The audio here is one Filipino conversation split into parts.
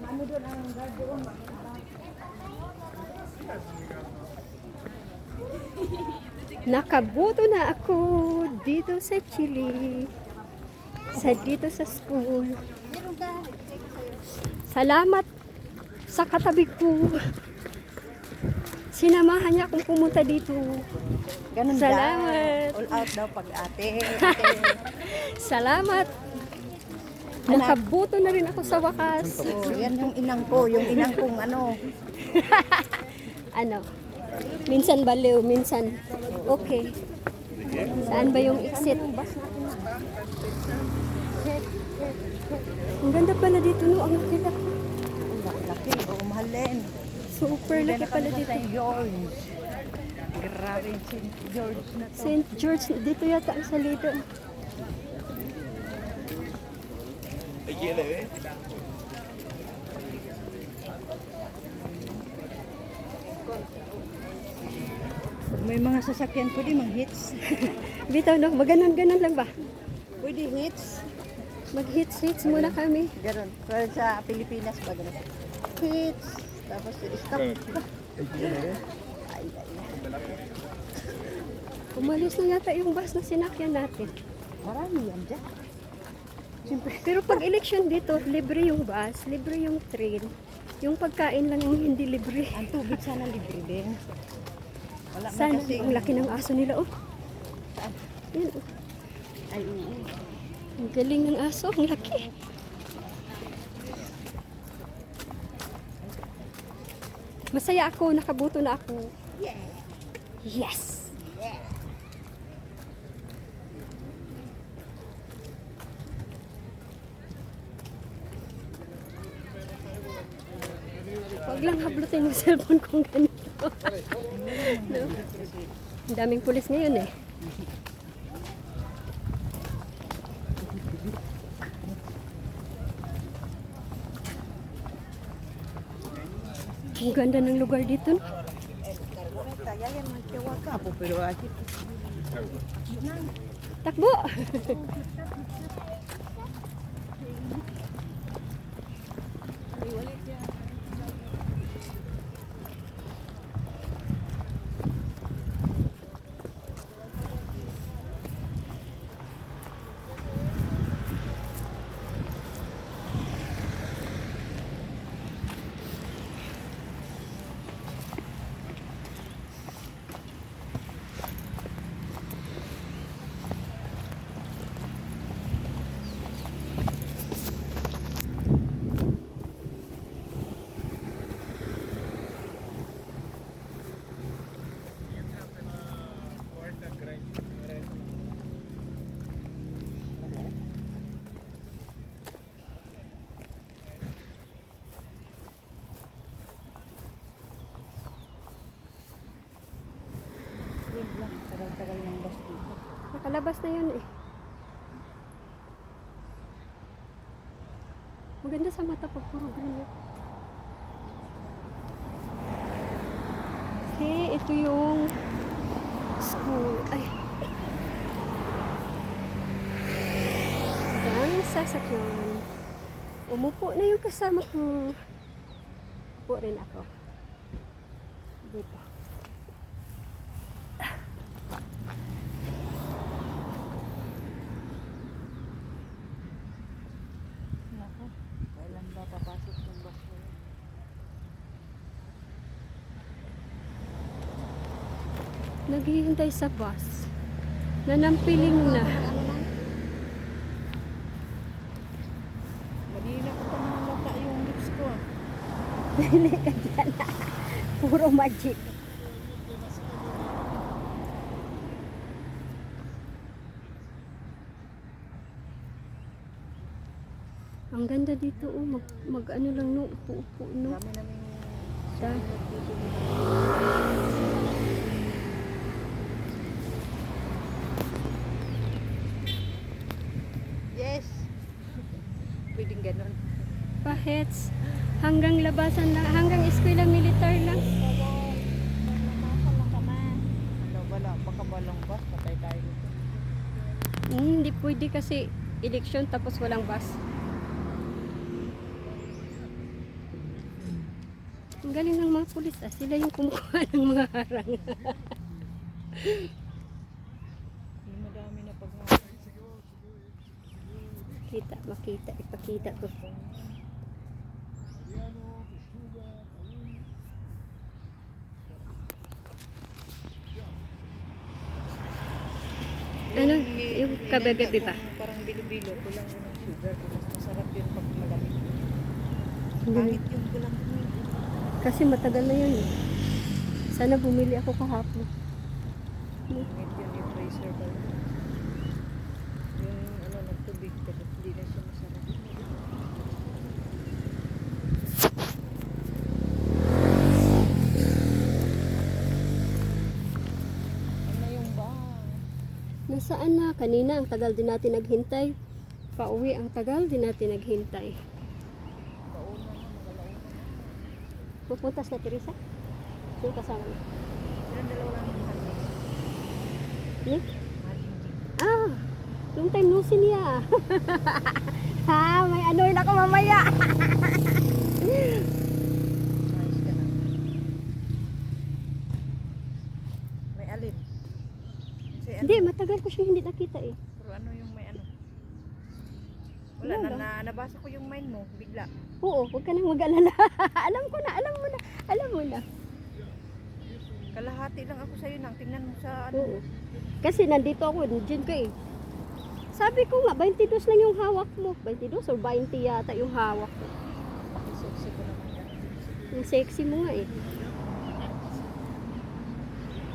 Ano doon ang guard doon? Nakaboto na ako dito sa Chile. Dito sa school. Salamat sa katabi ko. Sinamahan niya akong pumunta dito. Ganun Salamat. daw. All out daw pag ate. Salamat. Nakaboto na rin ako sa wakas. Oh, yan yung inang ko. Yung inang kong ano. Ano? Minsan baliw, minsan okay. Saan ba yung exit? Ang ganda pala dito, no? Ang laki-laki. Laki. Oh, mahalin. Super laki pala dito. St. George. Grabe yung St. George na to. St. George, dito yata ang salida. May mga sasakyan pwede mag-hits. Bitaw, no? Maganon-ganon lang ba? Pwede hits. Mag-hits-hits muna kami. Ganon. Pero sa Pilipinas ba ganon? Hits. Tapos stop. Ay. Umalis na yata yung bus na sinakyan natin. Marami yan dyan. Siyempre. Pero pag election dito, libre yung bus, libre yung train. Yung pagkain lang yung hindi libre. Ang tubig sana libre din. Wala man Sana, kasi. ang laki ng aso nila, oh. Yan, oh. Ay, oo. Ang galing ng aso, ang laki. Masaya ako, nakaboto na ako. Yes! Huwag lang hablutin yung cellphone kung ganito. No? Ang daming pulis ngayon eh. Ang ganda ng lugar dito. No? Kaya yan magkawa ka po pero akit. Takbo! Tagal-tagal ng bus dito. Nakalabas na yun eh. Maganda sa mata pag puro green. Okay, ito yung school. Ay. Ang sasakyan. Umupo na yung kasama ko. Upo rin ako. Dito. Nako, kailan ba papasok yung bus na yun? Naghihintay sa bus. Nanampiling na. Kanina ko pa nalata yung lips ko. Hindi ka dyan. Puro magic. Ang ganda dito, oh. Mag ano lang, no? Upo-upo, no? Dami namin Da- Yes. Pwedeng ganun. Pahets. Hanggang labasan lang. Hanggang eskwela militar lang. Ano wala, baka balong bus, patay tayo nito. Hindi pwede kasi eleksyon tapos walang bus. Ang galing ng mga pulis ah. Sila yung kumukuha ng mga harang. Madami na pag Makita, ipakita ko. Ano, yung kabagabi ba? Parang bilo-bilo, kulang yun ng sugar. Mas masarap yun pag malamig. Hindi. Pangit yung kulang yun. Kasi matagal na yun eh. Sana bumili ako kahapon. Pangit yun yung freezer ba? Yung ano, nagtubig, pero hindi na siya masarap. Ano yung ba? Nasaan na? Kanina ang tagal din natin naghintay. Pauwi ang tagal din natin naghintay. Pauna na, magalauna na. Pupunta sa Teresa? Yung kasama mo? Ilang dalawa lang yung handling. Nick? Handling. Ah! Long time no see niya. Ha? May ano rin ako mamaya. Nice ka na. May alin? Kasi ano? Hindi, matagal ko siya hindi nakita eh. Pero ano yung may ano? Wala Wala. na, nabasa ko yung mind mo, bigla. Oo, huwag ka nang mag-alala. Alam ko na, alam mo na, alam mo na. Kalahati lang ako sa'yo nang tingnan mo sa ano. Oo. Kasi nandito ako, dyan ka eh. Sabi ko nga, 22 lang yung hawak mo. 22 or 20 yata yung hawak mo. Sexy ko naman yan. Yung sexy mo nga eh.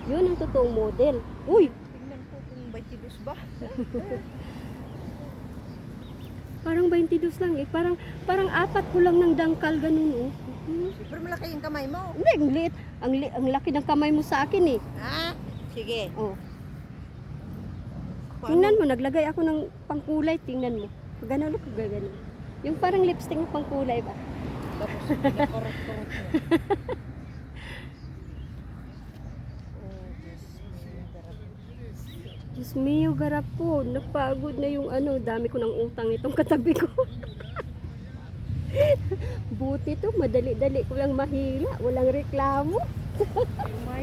Yun ang totoong model. Uy! Tingnan ko kung 22 ba. Parang 22 lang eh. Parang apat ko lang ng dangkal ganun oh. Super malaki yung kamay mo. Hindi, ang liit. Ang laki ng kamay mo sa akin eh. Ah, sige. Oh. Tingnan mo, naglagay ako ng pangkulay. Tingnan mo. Ganun ako, ganun. Yung parang lipstick ng pangkulay ba? Tapos pinakorot-korot mo. Oh, Diyos mio, garap po. Napagod na yung ano. Dami ko ng utang itong katabi ko. Buti to, madali-dali ko lang mahila. Walang reklamo. may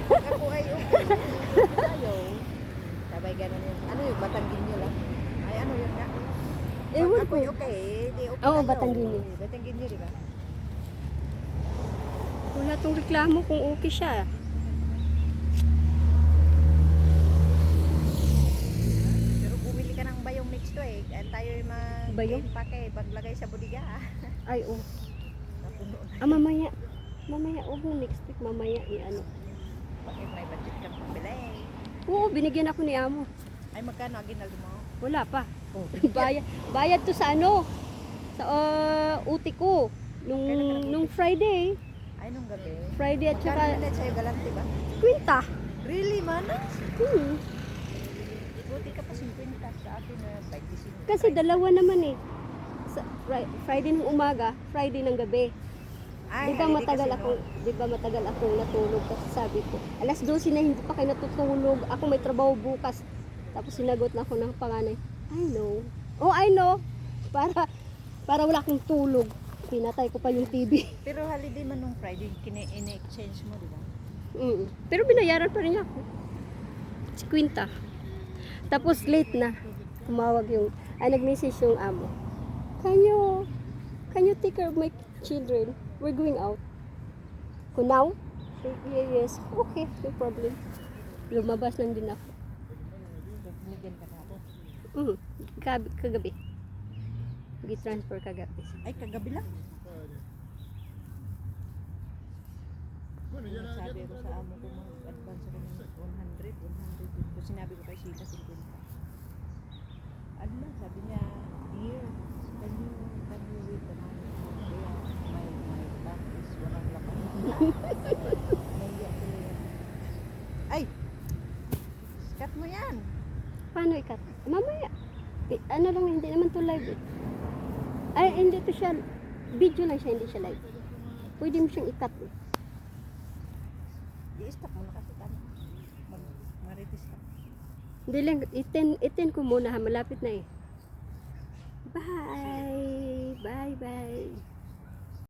ako ay okay. Ayaw. Sabay ganun yun. Ano yung Batangginyo lang? Ay ano yun nga? Ewan Ako ko. okay, di okay. Oo, tayo. Batangginyo. Batangginyo, di ba? Wala tong reklamo kung okay siya. Pero bumili ka ng bayong mix to eh. Kaya tayo yung Bayong? mag-impake, paglagay sa budiga. Ay, oh. Napuno na. Mamaya. Mamaya, oh, next week, mamaya, i-ano. Bakit may budget kang pambili? Oo, binigyan ako ni Amo. Ay magkano ang ginalo mo? Wala pa. Oh. Bayad to sa ano? Sa uti ko. Nung Friday. Ay nung gabi. Friday at Magkano saka ulit sa'yo galante ba? kwinta. Really, manas? Hmm. Buti ka pa 50 sa akin na 25. Kasi dalawa naman eh. Sa Friday ng umaga, Friday ng gabi. Ay, Di ba holiday matagal kasi, akong, di ba matagal akong natulog kasi sabi ko, alas 12 na hindi pa kayo natutulog. Ako may trabaho bukas. Tapos sinagot na ako ng panganay. I know. Oh, I know. Para wala akong tulog. Pinatay ko pa yung TV. Pero holiday man nung Friday, in-exchange mo, di ba? Pero binayaran pa rin niya ako. Si Quinta. Tapos late na. Tumawag yung, nag-message yung amo. Can you take care of my children? We're going out. Ko now? Yes. Okay, no problem. Lumabas lang din ako. Binigyan ka na ako. Kagabi. Gi-transfer kagabi. Ay, kagabi lang. Sabi ko sa amo ko mag-advance ako ng 100. So, sinabi ko kay Sheila 50. Ano na, sabi niya, here, can you wait the money? Kaya, my bank is walang lakas. Nahiya tuloy yan. Ay! Skat mo yan! Paano ikat? Mamaya. Ano lang, hindi naman to live eh. Ay, hindi to siya. Video lang siya, hindi siya live. Pwede mo siyang ikat eh. I-stop mo na kasi tayo. Maritis ka. Hindi lang, itin ko muna ha, malapit na eh. Bye!